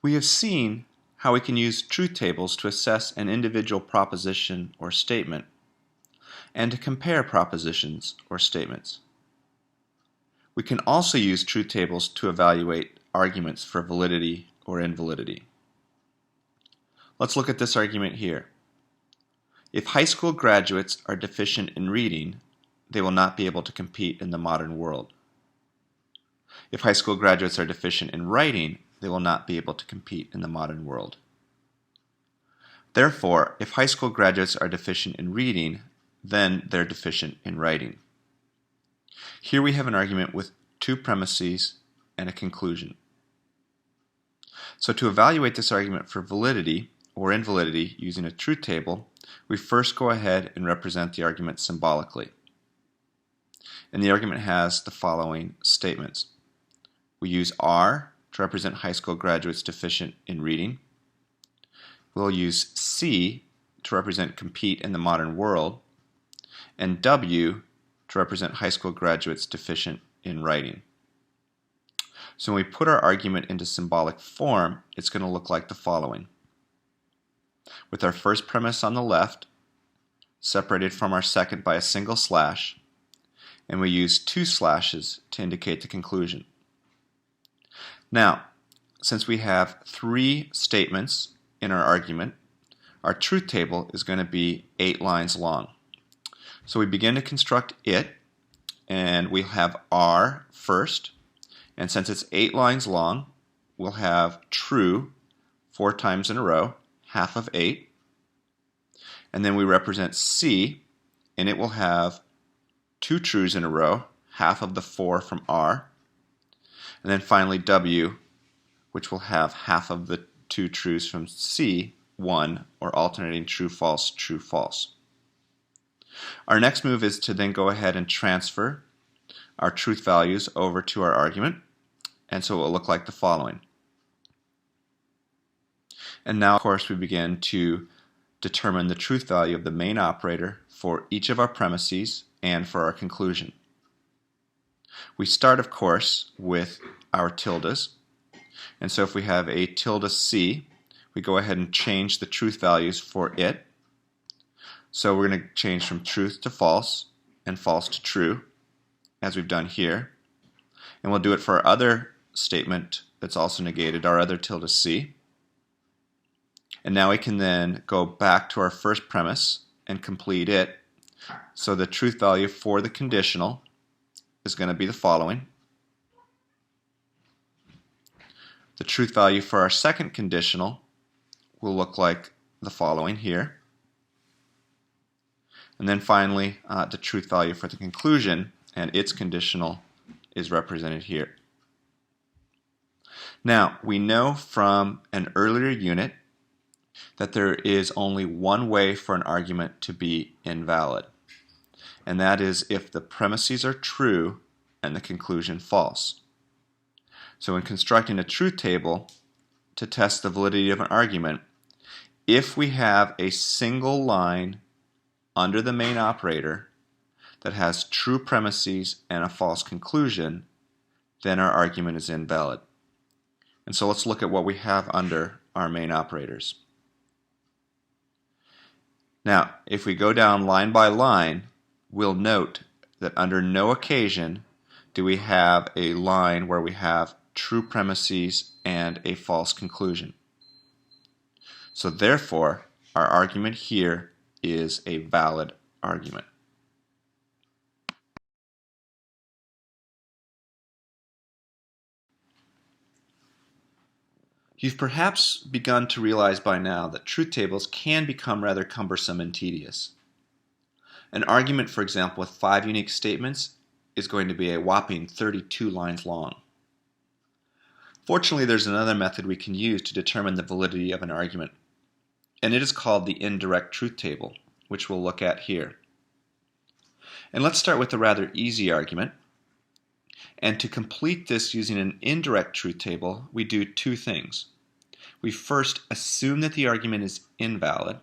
We have seen how we can use truth tables to assess an individual proposition or statement and to compare propositions or statements. We can also use truth tables to evaluate arguments for validity or invalidity. Let's look at this argument here. If high school graduates are deficient in reading, they will not be able to compete in the modern world. If high school graduates are deficient in writing, they will not be able to compete in the modern world. Therefore, if high school graduates are deficient in reading, then they're deficient in writing. Here we have an argument with two premises and a conclusion. So to evaluate this argument for validity or invalidity using a truth table, we first go ahead and represent the argument symbolically. And the argument has the following statements. We use R to represent high school graduates deficient in reading. We'll use C to represent compete in the modern world, and W to represent high school graduates deficient in writing. So when we put our argument into symbolic form, it's going to look like the following. With our first premise on the left, separated from our second by a single slash, and we use two slashes to indicate the conclusion. Now, since we have three statements in our argument, our truth table is going to be 8 lines long. So we begin to construct it, and we have R first, and since it's 8 lines long, we'll have true 4 times in a row, half of 8, and then we represent C, and it will have 2 trues in a row, half of the 4 from R, and then finally W, which will have half of the 2 trues from C, 1, or alternating true, false, true, false. Our next move is to then go ahead and transfer our truth values over to our argument, and so it will look like the following. And now, of course, we begin to determine the truth value of the main operator for each of our premises and for our conclusion. We start, of course, with our tildes, and so if we have a tilde C, we go ahead and change the truth values for it. So we're going to change from truth to false and false to true, as we've done here. And we'll do it for our other statement that's also negated, our other tilde C. And now we can then go back to our first premise and complete it. So the truth value for the conditional is going to be the following. The truth value for our second conditional will look like the following here. And then finally, the truth value for the conclusion and its conditional is represented here. Now, we know from an earlier unit that there is only one way for an argument to be invalid, and that is if the premises are true and the conclusion false. So when constructing a truth table to test the validity of an argument, if we have a single line under the main operator that has true premises and a false conclusion, then our argument is invalid. And so let's look at what we have under our main operators. Now, if we go down line by line, we'll note that under no occasion do we have a line where we have true premises and a false conclusion. So therefore, our argument here is a valid argument. You've perhaps begun to realize by now that truth tables can become rather cumbersome and tedious. An argument, for example, with 5 unique statements is going to be a whopping 32 lines long. Fortunately, there's another method we can use to determine the validity of an argument, and it is called the indirect truth table, which we'll look at here. And let's start with a rather easy argument. And to complete this using an indirect truth table, we do 2 things. We first assume that the argument is invalid,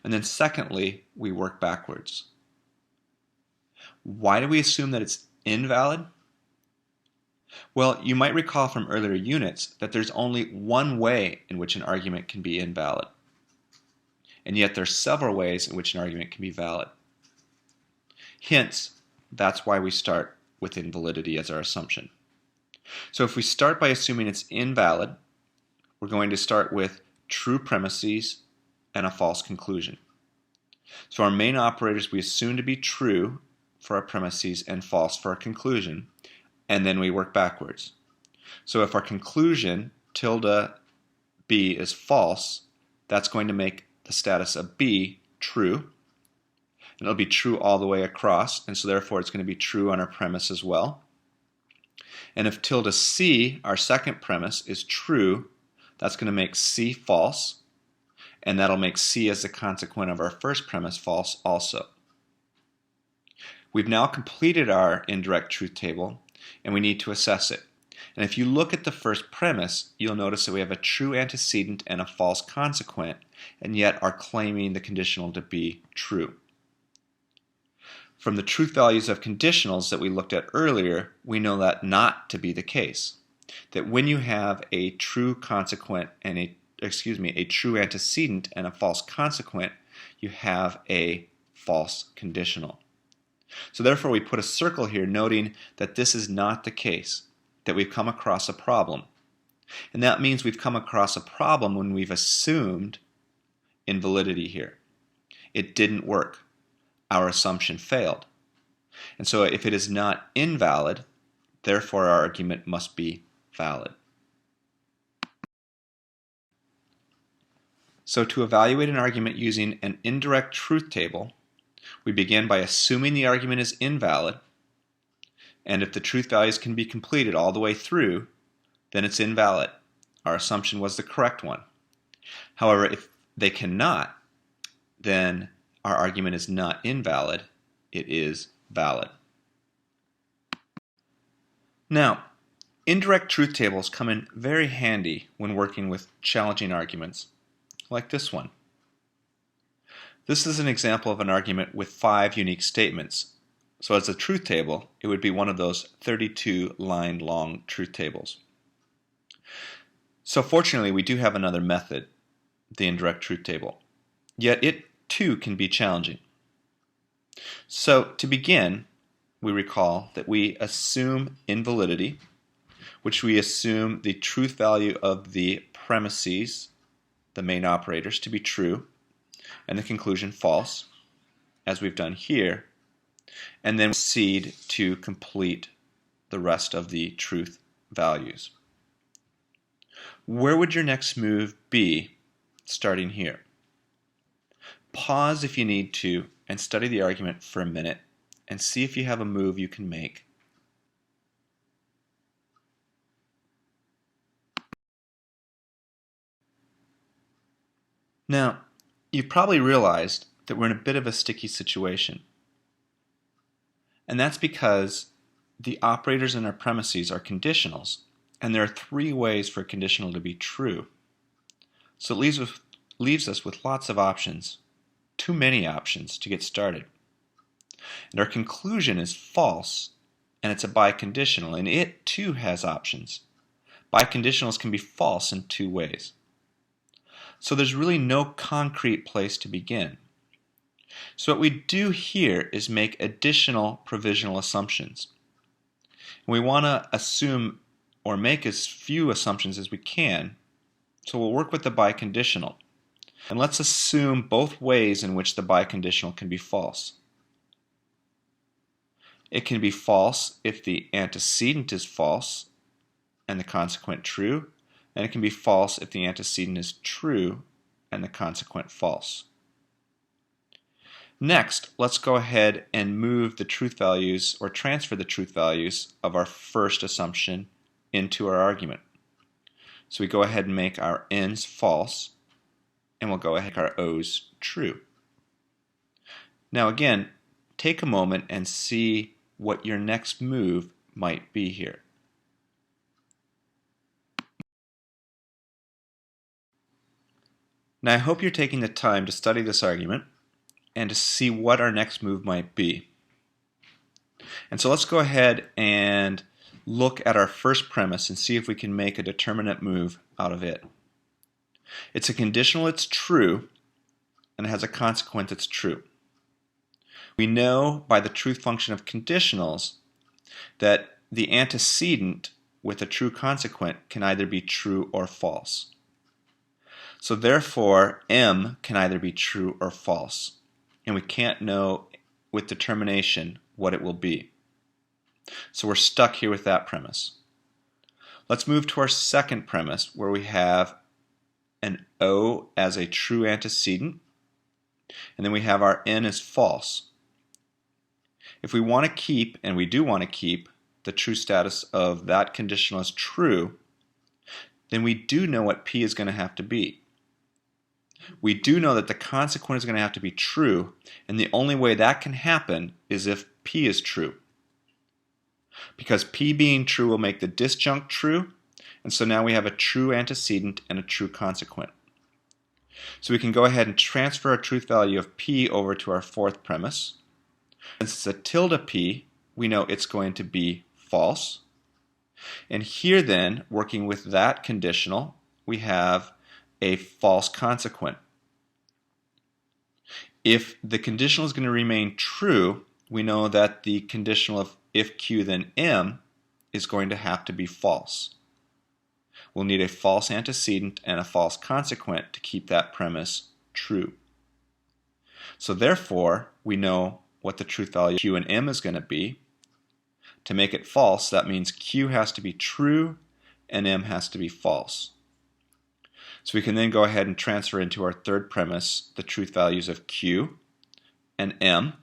and then secondly, we work backwards. Why do we assume that it's invalid? Well, you might recall from earlier units that there's only one way in which an argument can be invalid. And yet there are several ways in which an argument can be valid. Hence, that's why we start with invalidity as our assumption. So if we start by assuming it's invalid, we're going to start with true premises and a false conclusion. So our main operators we assume to be true for our premises and false for our conclusion, and then we work backwards. So if our conclusion, tilde B, is false, that's going to make the status of B true, and it'll be true all the way across, and so therefore it's going to be true on our premise as well. And if tilde C, our second premise, is true, that's going to make C false, and that'll make C as a consequent of our first premise false also. We've now completed our indirect truth table, and we need to assess it. And if you look at the first premise, you'll notice that we have a true antecedent and a false consequent, and yet are claiming the conditional to be true. From the truth values of conditionals that we looked at earlier, we know that not to be the case. That when you have a true consequent and a true antecedent and a false consequent, you have a false conditional. So therefore we put a circle here noting that this is not the case, that we've come across a problem. And that means we've come across a problem when we've assumed invalidity here. It didn't work. Our assumption failed. And so if it is not invalid, therefore our argument must be valid. So to evaluate an argument using an indirect truth table, we begin by assuming the argument is invalid, and if the truth values can be completed all the way through, then it's invalid. Our assumption was the correct one. However, if they cannot, then our argument is not invalid, it is valid. Now, indirect truth tables come in very handy when working with challenging arguments, like this one. This is an example of an argument with 5 unique statements. So as a truth table, it would be one of those 32-line long truth tables. So fortunately, we do have another method, the indirect truth table. Yet it too can be challenging. So to begin, we recall that we assume invalidity, which we assume the truth value of the premises, the main operators, to be true, and the conclusion false, as we've done here, and then proceed to complete the rest of the truth values. Where would your next move be starting here? Pause if you need to and study the argument for a minute and see if you have a move you can make. Now, you've probably realized that we're in a bit of a sticky situation. And that's because the operators in our premises are conditionals, and there are 3 ways for a conditional to be true. So it leaves us with lots of options, too many options to get started. And our conclusion is false, and it's a biconditional, and it too has options. Biconditionals can be false in 2 ways. So there's really no concrete place to begin. So what we do here is make additional provisional assumptions. And we want to assume or make as few assumptions as we can, so we'll work with the biconditional. And let's assume both ways in which the biconditional can be false. It can be false if the antecedent is false and the consequent true, and it can be false if the antecedent is true and the consequent false. Next, let's go ahead and move the truth values or transfer the truth values of our first assumption into our argument. So we go ahead and make our n's false, and we'll go ahead and make our o's true. Now again, take a moment and see what your next move might be here. Now I hope you're taking the time to study this argument and to see what our next move might be. And so let's go ahead and look at our first premise and see if we can make a determinate move out of it. It's a conditional that's true and has a consequent that's true. We know by the truth function of conditionals that the antecedent with a true consequent can either be true or false. So therefore, M can either be true or false, and we can't know with determination what it will be. So we're stuck here with that premise. Let's move to our second premise, where we have an O as a true antecedent, and then we have our N as false. If we want to keep, and we do want to keep, the true status of that conditional as true, then we do know what P is going to have to be. We do know that the consequent is going to have to be true, and the only way that can happen is if P is true. Because P being true will make the disjunct true, and so now we have a true antecedent and a true consequent. So we can go ahead and transfer our truth value of P over to our fourth premise. Since it's a tilde P, we know it's going to be false. And here then, working with that conditional, we have a false consequent. If the conditional is going to remain true, we know that the conditional of if Q then M is going to have to be false. We'll need a false antecedent and a false consequent to keep that premise true. So therefore, we know what the truth value of Q and M is going to be. To make it false, that means Q has to be true and M has to be false. So we can then go ahead and transfer into our third premise the truth values of Q and M.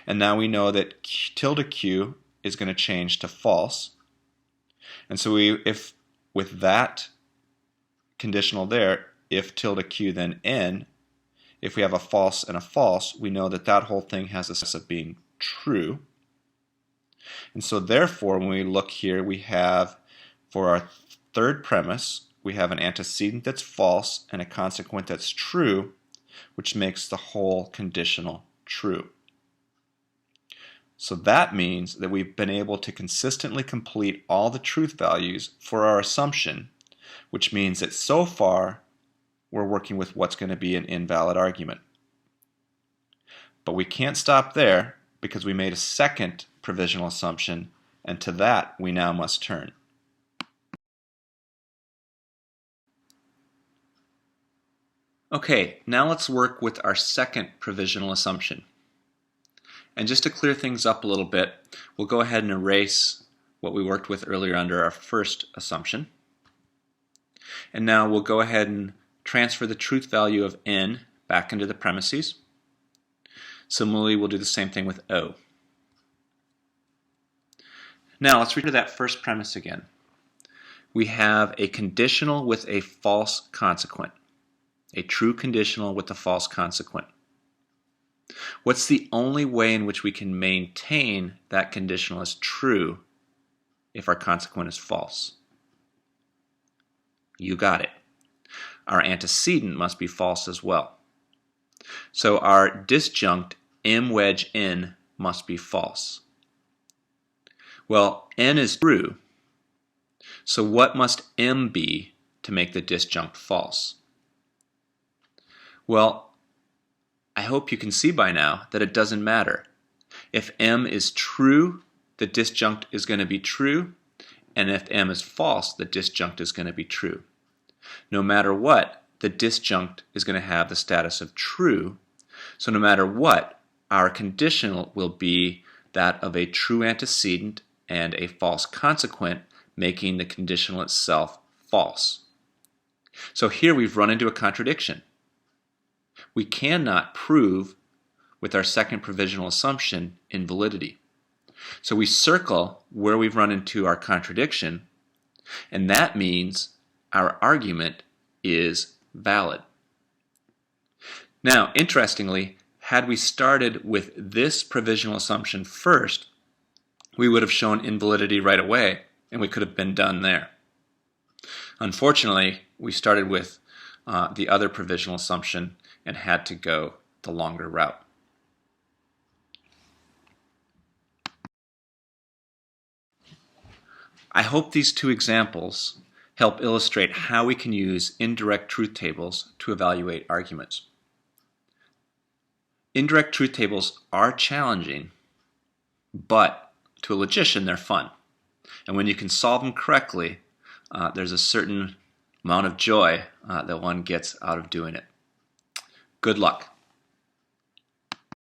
And now we know that tilde Q is going to change to false. And so if with that conditional there, if tilde Q then N, if we have a false and a false, we know that that whole thing has a sense of being true. And so therefore, when we look here, we have, for our third premise, we have an antecedent that's false and a consequent that's true, which makes the whole conditional true. So that means that we've been able to consistently complete all the truth values for our assumption, which means that so far we're working with what's going to be an invalid argument. But we can't stop there because we made a second provisional assumption, and to that we now must turn. Okay, now let's work with our second provisional assumption. And just to clear things up a little bit, we'll go ahead and erase what we worked with earlier under our first assumption. And now we'll go ahead and transfer the truth value of N back into the premises. Similarly, we'll do the same thing with O. Now let's read that first premise again. We have a conditional with a false consequent. A true conditional with a false consequent. What's the only way in which we can maintain that conditional as true if our consequent is false? You got it. Our antecedent must be false as well. So our disjunct M wedge N must be false. Well, N is true, so what must M be to make the disjunct false? Well, I hope you can see by now that it doesn't matter. If M is true, the disjunct is going to be true, and if M is false, the disjunct is going to be true. No matter what, the disjunct is going to have the status of true, so no matter what, our conditional will be that of a true antecedent and a false consequent, making the conditional itself false. So here we've run into a contradiction. We cannot prove with our second provisional assumption invalidity. So we circle where we've run into our contradiction, and that means our argument is valid. Now, interestingly, had we started with this provisional assumption first, we would have shown invalidity right away, and we could have been done there. Unfortunately, we started with the other provisional assumption and had to go the longer route. I hope these two examples help illustrate how we can use indirect truth tables to evaluate arguments. Indirect truth tables are challenging, but to a logician they're fun. And when you can solve them correctly, there's a certain amount of joy that one gets out of doing it. Good luck.